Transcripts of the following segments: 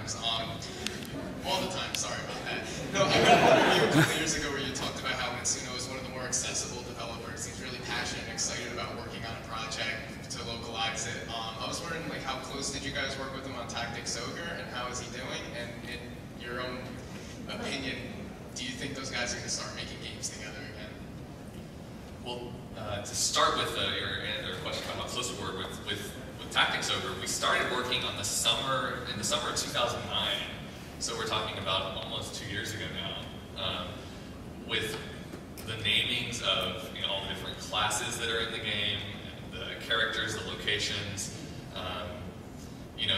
sometimes. All the time, sorry about that. No, I read an interview a couple years ago where you talked about how Mitsuno is one of the more accessible developers. He's really passionate and excited about working on a project to localize it. I was wondering, like, how close did you guys work with him on Tactics Ogre, and how is he doing? And in your own opinion, do you think those guys are going to start making games together again? Well, to start with your question about how close we were with Tactics Ogre, we started working on in the summer of 2009. So we're talking about almost 2 years ago now, with the namings of all the different classes that are in the game, the characters, the locations.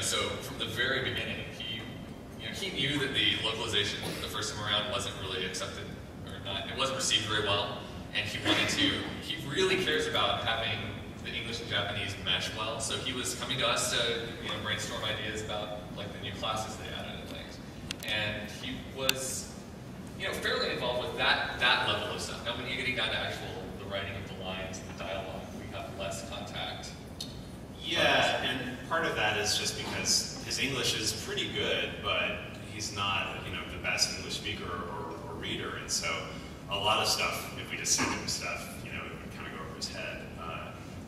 So from the very beginning, he knew that the localization the first time around wasn't really accepted, or not. It wasn't received very well, and he really cares about having the English and Japanese mesh well. So he was coming to us to brainstorm ideas about like the new classes they added and things. And he was, fairly involved with that level of stuff. Now, when you're getting down to the writing of the lines and the dialogue, we have less contact. Yeah, and part of that is just because his English is pretty good, but he's not, the best English speaker or reader, and so a lot of stuff, if we just send him stuff, it would kind of go over his head.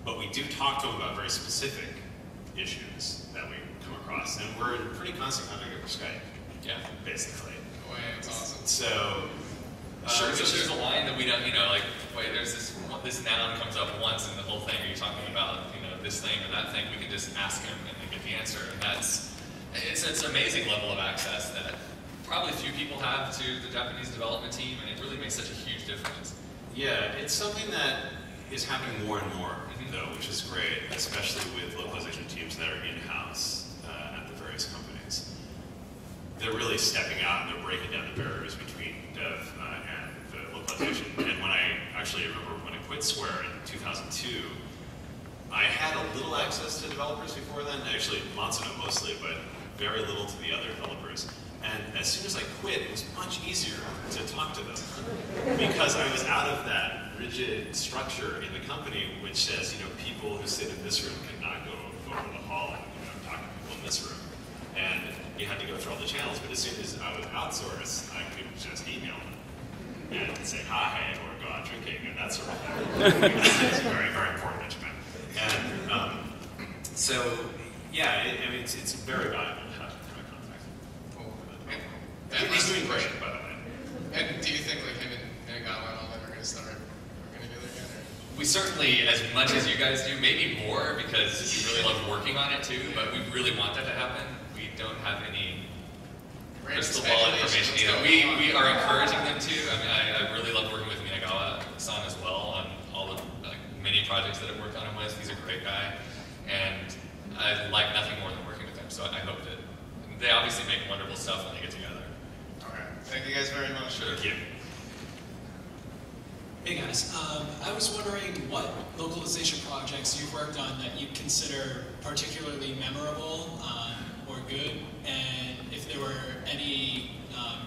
But we do talk to him about very specific issues that we come across, and we're in pretty constant contact over Skype. Yeah, basically. Oh, yeah, it's awesome. So, sure, there's a line that we don't, wait, there's this noun comes up once in the whole thing. Are you talking about, this thing or that thing? We can just ask him and then get the answer. And it's an amazing level of access that probably few people have to the Japanese development team, and it really makes such a huge difference. Yeah, it's something that is happening more and more, though, which is great, especially with localization teams that are in-house at the various companies. They're really stepping out and they're breaking down the barriers between dev and the localization. And when I remember when I quit Square in 2002, I had a little access to developers before then, actually Matsuno mostly, but very little to the other developers. And as soon as I quit, it was much easier to talk to them because I was out of that rigid structure in the company which says, people who sit in this room cannot go over the hall and talk to people in this room. And you had to go through all the channels, but as soon as I was outsourced, I could just email them and say hi or go out drinking and that sort of thing. It's very, very important in Japan. And so, yeah, it's very valuable to have contact. Cool. He's doing great, by the way. And do you think like him and Nagawa and all them are going to start working together again? We certainly, as much as you guys do, maybe more because we really love working on it too, but we really want that to happen. We don't have any crystal ball information either. We are encouraging them to. I mean, I really love working with Minagawa-san as well on all the many projects that I've worked on him with. He's a great guy, and I like nothing more than working with him. So I hope that they obviously make wonderful stuff when they get together. All right. Thank you guys very much. Sure. Thank you. Hey guys, I was wondering what localization projects you've worked on that you consider particularly memorable or good, and if there were any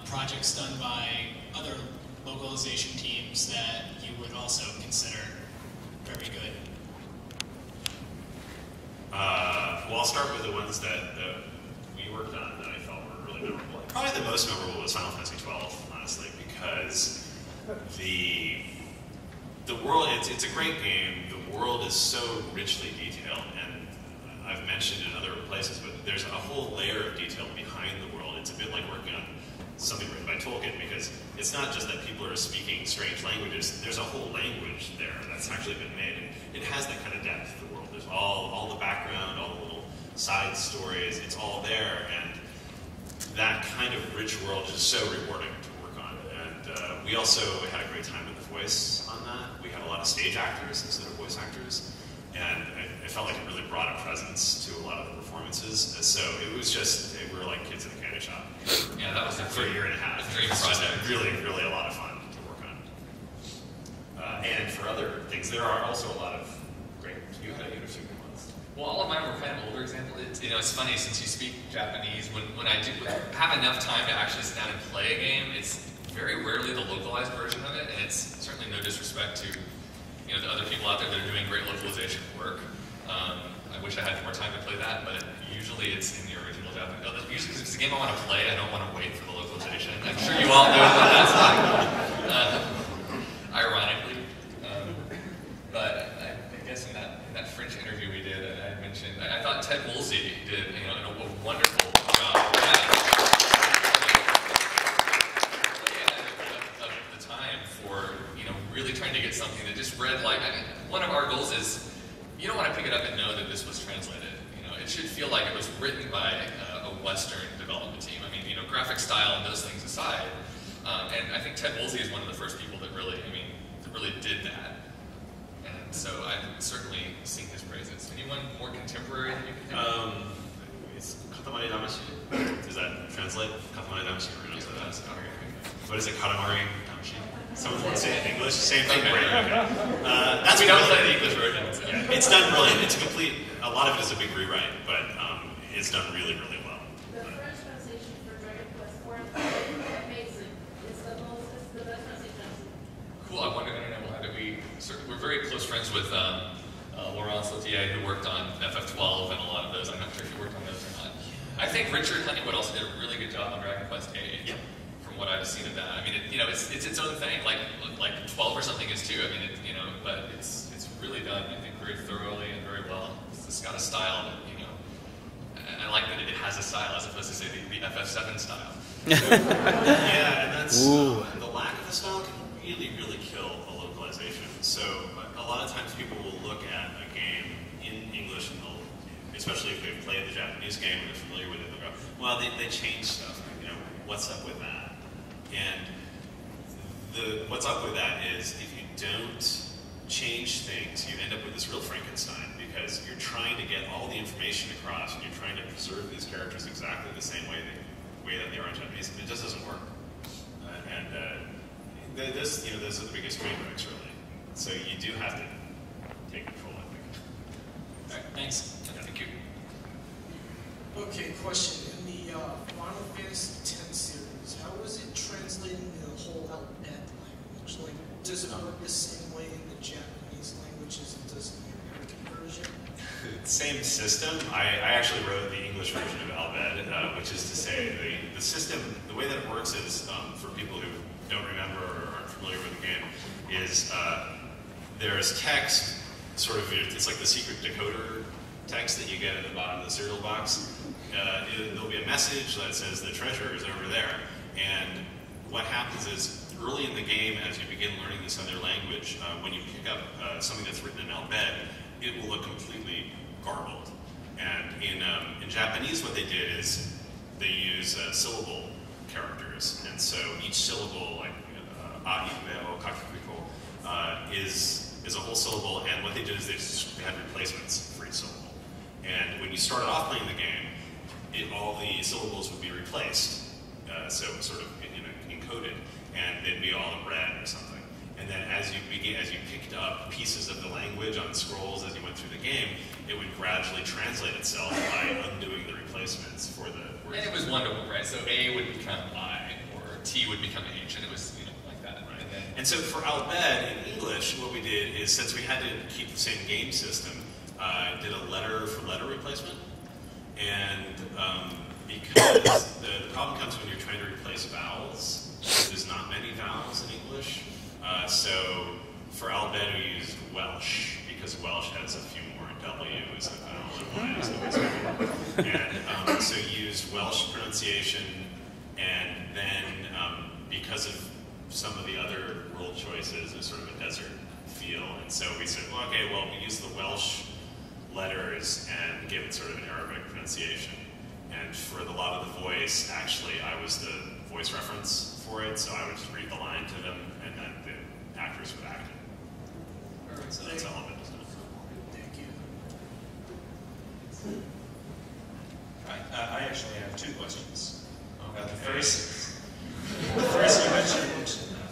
projects done by other localization teams that you would also consider very good. Well, I'll start with the ones that we worked on that I felt were really memorable. Probably the most memorable was Final Fantasy 12, honestly, because the world, it's a great game. The world is so richly detailed, and I've mentioned in other places, but there's a whole layer of detail behind the world. It's a bit like working on something written by Tolkien, because it's not just that people are speaking strange languages. There's a whole language there that's actually been made, and it has that kind of depth, the world. There's all the background, all the little side stories, it's all there, and that kind of rich world is so rewarding to work on. And we also had a great time with the voice on that. We had a lot of stage actors instead of voice actors, and I felt like it really brought a presence to a lot of the performances. So it was just, we were like kids in a candy shop. Yeah, that was for a year and a half. A dream project. Really, really a lot of fun to work on. And for other things, there are also a lot of great, you had a few good ones. Well, all of mine were kind of older examples. It's funny, since you speak Japanese, when I do have enough time to actually sit down and play a game, it's very rarely the localized version of it, and it's certainly no disrespect to the other people out there that are doing great localization work. I wish I had more time to play that, but usually it's in the original Japanese. Usually, because it's a game I want to play, I don't want to wait for the localization. I'm sure you all know what that's like. Ironically, but I guess in that French interview we did, I mentioned I thought Ted Woolsey did a wonderful job. Of the time for really trying to get something that just read like. One of our goals is you don't want to pick it up and know that this was translated. It should feel like it was written by a Western development team. I mean, graphic style and those things aside, and I think Ted Woolsey is one of the first people that really did that. And so I've certainly sing his praises. Anyone more contemporary that you can think of? It's Katamari Damashi. Does that translate? Katamari Damashi. What is it? Katamari Damashi. Someone wants to say it in English. Same thing. Okay. That's we don't play the English version. So. Yeah, it's done brilliant. It's a complete. A lot of it is a big rewrite, but it's done really, really well. The French translation for Dragon Quest 4 is amazing. It's the best translation. Cool. I wonder. We're very close friends with Laurent Sautier, who worked on FF12 and a lot of those. I'm not sure if you worked on those or not. I think Richard Honeywood also did a really good job on Dragon Quest 8. Yep. From what I've seen of that, I mean, it's its own thing. Like 12 or something is too. I mean, but it's really done. I think very thoroughly and very well. It's got a style that I like that it has a style as opposed to say the FF7 style. Yeah, and that's the lack of a style can really, really kill a localization. So a lot of times people will look at a game in English, and especially if they've played the Japanese game and they're familiar with it, they'll go, well, they changed stuff. What's up with that? And what's up with that is if you don't change things, you end up with this real Frankenstein, because you're trying to get all the information across and you're trying to preserve these characters exactly the same way that they are in Japanese. It just doesn't work. Those are the biggest train wrecks, really. So you do have to take control, I think. All right, thanks. Thank you. Okay, question. In the Final Fantasy X series, how was it translated in the whole alphabet language? Like, does it work the same way in the Japanese language as it does in the American version? Same system. I actually wrote the English version of Albed, which is to say the system, the way that it works is, for people who don't remember or aren't familiar with the game, is there's text, sort of, it's like the secret decoder text that you get at the bottom of the cereal box. There'll be a message that says the treasure is over there. And what happens is, early in the game, as you begin learning this other language, when you pick up something that's written in Albed, it will look completely garbled. And in Japanese, what they did is they use syllable characters. And so each syllable, like a, ibe, o, kakikuko, is a whole syllable. And what they did is they had replacements for each syllable. And when you started off playing the game, all the syllables would be replaced. So it was sort of encoded, and they'd be all in red or something. And then as you picked up pieces of the language on scrolls as you went through the game, it would gradually translate itself by undoing the replacements for the words. And it was one-to-one, right? So A would become I, or T would become H, and it was like that. Right. And so for Albed in English, what we did is, since we had to keep the same game system, did a letter-for-letter replacement. And because the problem comes when you're trying to replace vowels, there's not many vowels in English. So for Albed we used Welsh, because Welsh has a few more W's than vowel and Y is always good. And so used Welsh pronunciation, and then because of some of the other world choices, there's sort of a desert feel. And so we said, well, okay, well, we use the Welsh letters and give it sort of an Arabic pronunciation. And for a lot of the voice, actually, I was the voice reference for it, so I would just read the line to them, and then the actors would act it. All right, So that's all of it. Thank you. I actually have two questions. The first, you mentioned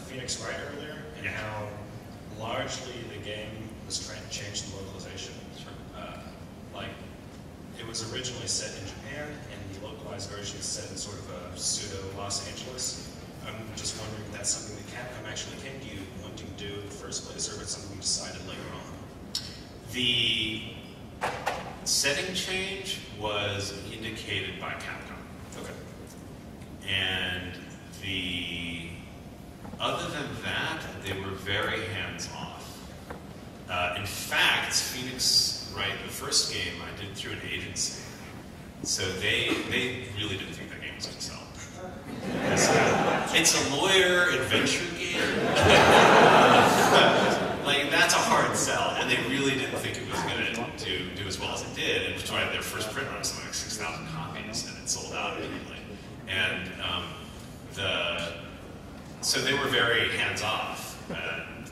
Phoenix Wright earlier, and how largely the game was trying to change the localization. Like, it was originally set in Japan, and the localized version is set in sort of a pseudo Los Angeles. I'm just wondering if that's something that Capcom actually came to you wanting to do in the first place, or if it's something you decided later on. setting change was indicated by Capcom. Okay. And other than that, they were very hands-off. In fact, Phoenix, right, the first game I did through an agency. So they really didn't think that game was going to sell. It's a lawyer adventure game. Like, that's a hard sell, and they really didn't think it was going to do as well as it did. And which their first print run was something like 6,000 copies, and it sold out immediately. And so they were very hands-off. And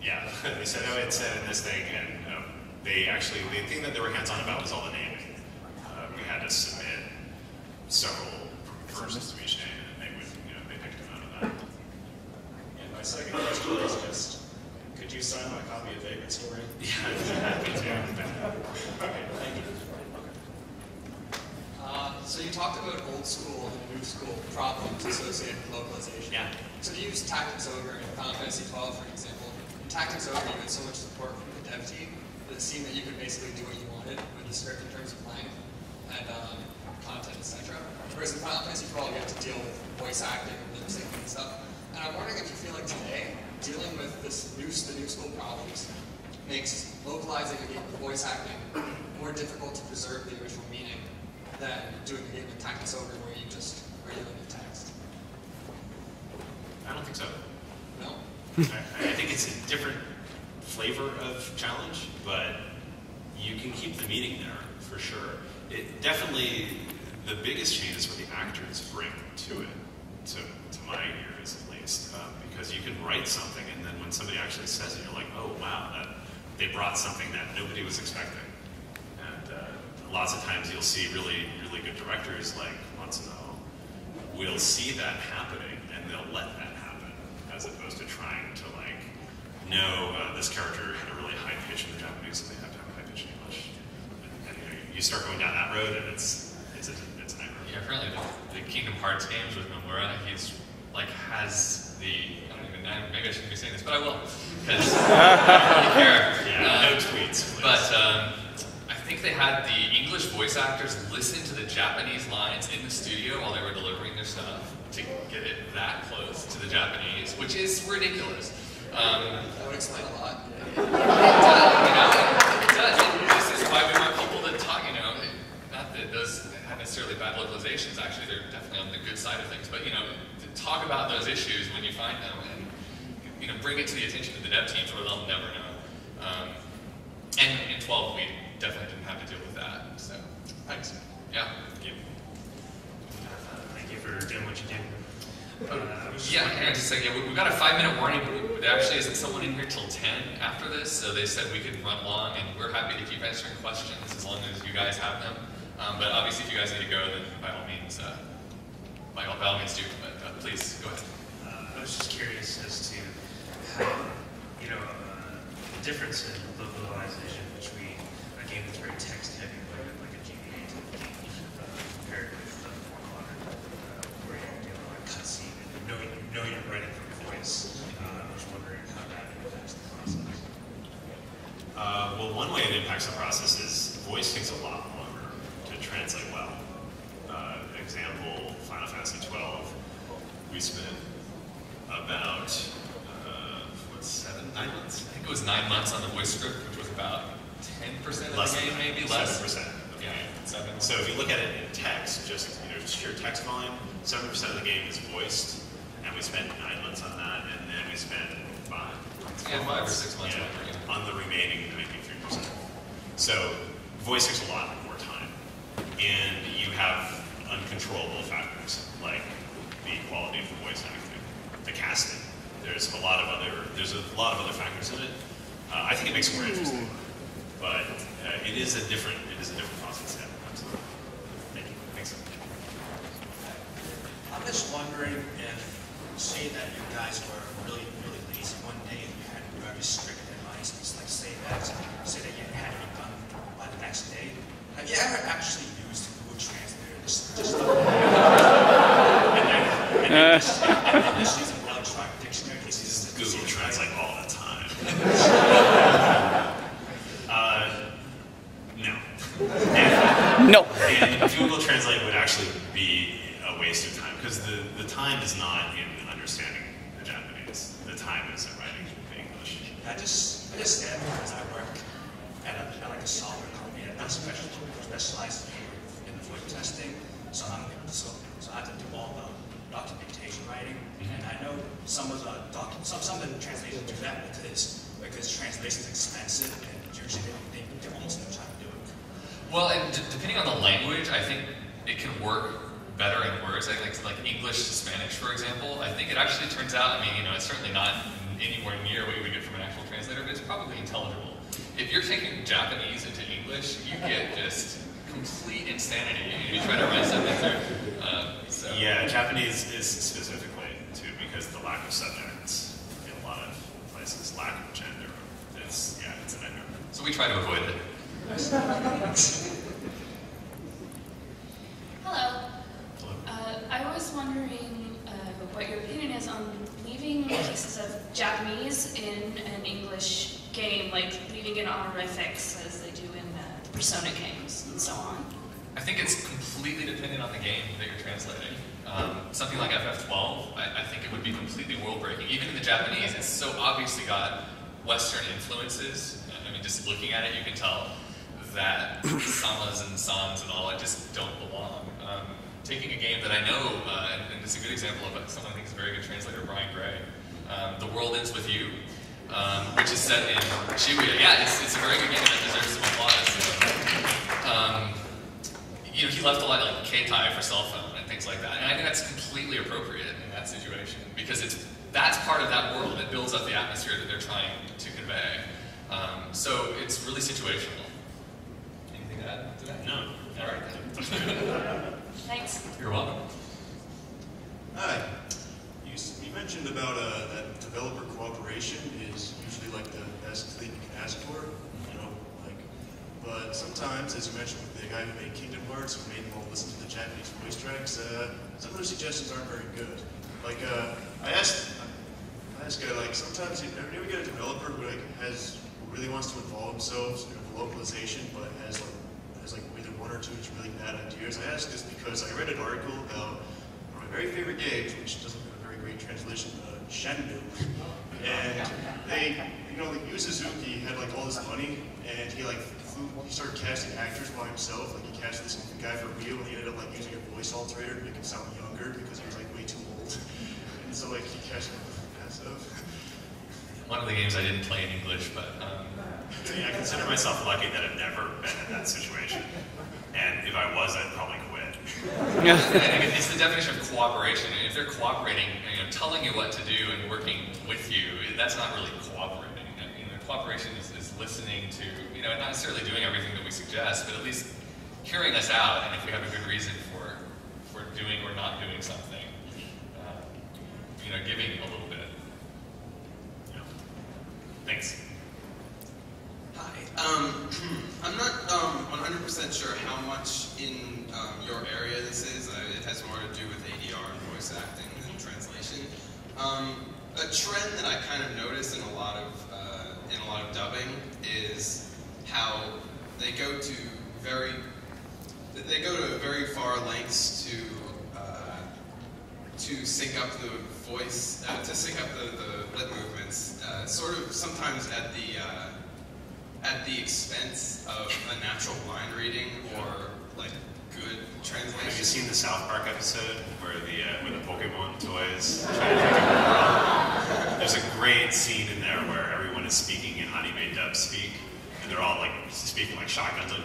yeah, they said, oh, it's in this thing, and the thing that they were hands-on about was all the naming. We had to submit several versions to each name, and they picked them out of that. And my second question is just, could you sign my copy of Vagrant Story? Yeah, I'm happy to. Okay, thank you. So you talked about old school and new school problems associated with localization. Yeah. So if you use Tactics Ogre in Final Fantasy 12, for example, in Tactics Ogre you had so much support from the dev team that it seemed that you could basically do what you wanted with the script in terms of length and content, etc. Whereas in Final Fantasy 12 you have to deal with voice acting and lip syncing and stuff. And I'm wondering if you feel like today, dealing with the new school problems makes localizing a game with voice acting more difficult to preserve the original meaning than doing a game in Tactics Ogre where you just are yelling at text. I don't think so. No? I think it's a different flavor of challenge, but you can keep the meaning there for sure. It definitely, the biggest change is what the actors bring to it, to my ears at least, because you can write something and then when somebody actually says it, you're like, oh wow, they brought something that nobody was expecting. Lots of times you'll see really, really good directors like Matsuno will see that happening and they'll let that happen as opposed to trying to like, no, this character had a really high pitch in the Japanese and they have to have a high pitch in English. And you start going down that road and it's a nightmare. Yeah, apparently the Kingdom Hearts games with Nomura, he's like has the, maybe I shouldn't be saying this, but I will, because I don't really care. Yeah, no tweets, please. But I think they had the English voice actors listen to the Japanese lines in the studio while they were delivering their stuff to get it that close to the Japanese, which is ridiculous. That would explain a lot. It does. This is why we want people to talk, not that those have necessarily bad localizations, actually they're definitely on the good side of things, but to talk about those issues when you find them and bring it to the attention of the dev teams where they'll never know. And in 12 we definitely didn't have to deal with that, so thanks. Yeah. Thank you. Thank you for doing what you did. Yeah, just like, we've got a 5-minute warning, but there actually isn't someone in here till 10 after this, so they said we could run long, and we're happy to keep answering questions as long as you guys have them. But obviously, if you guys need to go, then by all means do. But please go ahead. I was just curious as to how, the difference in localization between a game that's very text-heavy, like a GBA type game, compared with more modern, where you're dealing with a cutscene and you know you're writing from voice. I was wondering how that impacts the process. Well, one way it impacts the process is voice takes a lot longer to translate well. Example, Final Fantasy 12, we spent about 9 months? I think it was 9 months on the voice script, which was about 10% of the game, maybe less. 7% of the game. 7. So if you look at it in text, just sheer text volume, 7% of the game is voiced, and we spent 9 months on that, and then we spent 5 or 6 months on the remaining 93%. So voice takes a lot more time, and you have uncontrollable factors like the quality of the voice acting, the casting. There's a lot of other factors in it. I think it makes it more interesting, but it is a different process. Yeah, absolutely. Thank you. Thanks. I'm just wondering if, say that you guys were really, really lazy one day and you had very strict deadlines, like say that you had to be done by the next day. Have you ever actually used Google Translator? And then just use an electronic dictionary? Google Translate all the time. be a waste of time, because the time is not in understanding the Japanese. The time is in writing the English. I just stand because I work at like a software company that specializes in voice testing. So I have to do all the documentation writing, and I know some of the translators do that because translation is expensive, and usually they almost no time to do it. Well, and depending on the language, I think it can work better in words. I think like English to Spanish, for example. I think it actually turns out, I mean, it's certainly not anywhere near what you would get from an actual translator, but it's probably intelligible. If you're taking Japanese into English, you get just complete insanity. You try to write something through. Yeah, Japanese is specifically, too, because the lack of subjects in a lot of places, lack of gender. It's a nightmare. So we try to avoid it. Hello. I was wondering what your opinion is on leaving pieces of Japanese in an English game, like leaving in honorifics as they do in Persona games and so on. I think it's completely dependent on the game that you're translating. Something like FF12, I think it would be completely world-breaking. Even in the Japanese, it's so obviously got Western influences. I mean, just looking at it, you can tell that samas and sans and all, it just don't belong. Taking a game that I know, and it's a good example of someone I think is a very good translator, Brian Gray, The World Ends With You, which is set in Shibuya. Yeah, it's a very good game that deserves some applause. He left a lot like Keitai for cell phone and things like that, and I think that's completely appropriate in that situation because that's part of that world. It builds up the atmosphere that they're trying to convey. So it's really situational. Anything to add to that? No. All right. Thanks. You're welcome. Hi. You mentioned about that developer cooperation is usually like the best thing you can ask for, but sometimes, as you mentioned with the guy who made Kingdom Hearts, who made them all listen to the Japanese voice tracks, some of their suggestions aren't very good. Like, I ask, like, sometimes you ever get a developer who really wants to involve themselves in localization, but has either one or two just really bad ideas. I ask this because I read an article about one of my very favorite games, which doesn't have a very great translation, Shenmue, and they, Yu Suzuki had like all this money, and he started casting actors by himself. Like he cast this guy for real, and he ended up like using a voice alterator to make him sound younger because he was like way too old. And so like he cast him that stuff. One of the games I didn't play in English, but I consider myself lucky that I've never been in that situation. And if I was, I'd probably quit. It's the definition of cooperation. If they're cooperating, telling you what to do and working with you, that's not really cooperating. Cooperation is listening to, not necessarily doing everything that we suggest, but at least hearing us out, and if we have a good reason for doing or not doing something, giving a little bit. Yeah. Thanks. Hi. I'm not 100% sure how much in your area this is. It has more to do with ADR and voice acting than translation. A trend that I kind of notice in a lot of dubbing is how they go to very far lengths to sync up the voice, to sync up the lip movements, sort of sometimes at the expense of a natural line reading or like good translation. Have you seen the South Park episode where the Pokemon toys try to take over the world? There's a great scene in there where everyone is speaking in anime dub speak, and they're all like speaking like shotguns. Like,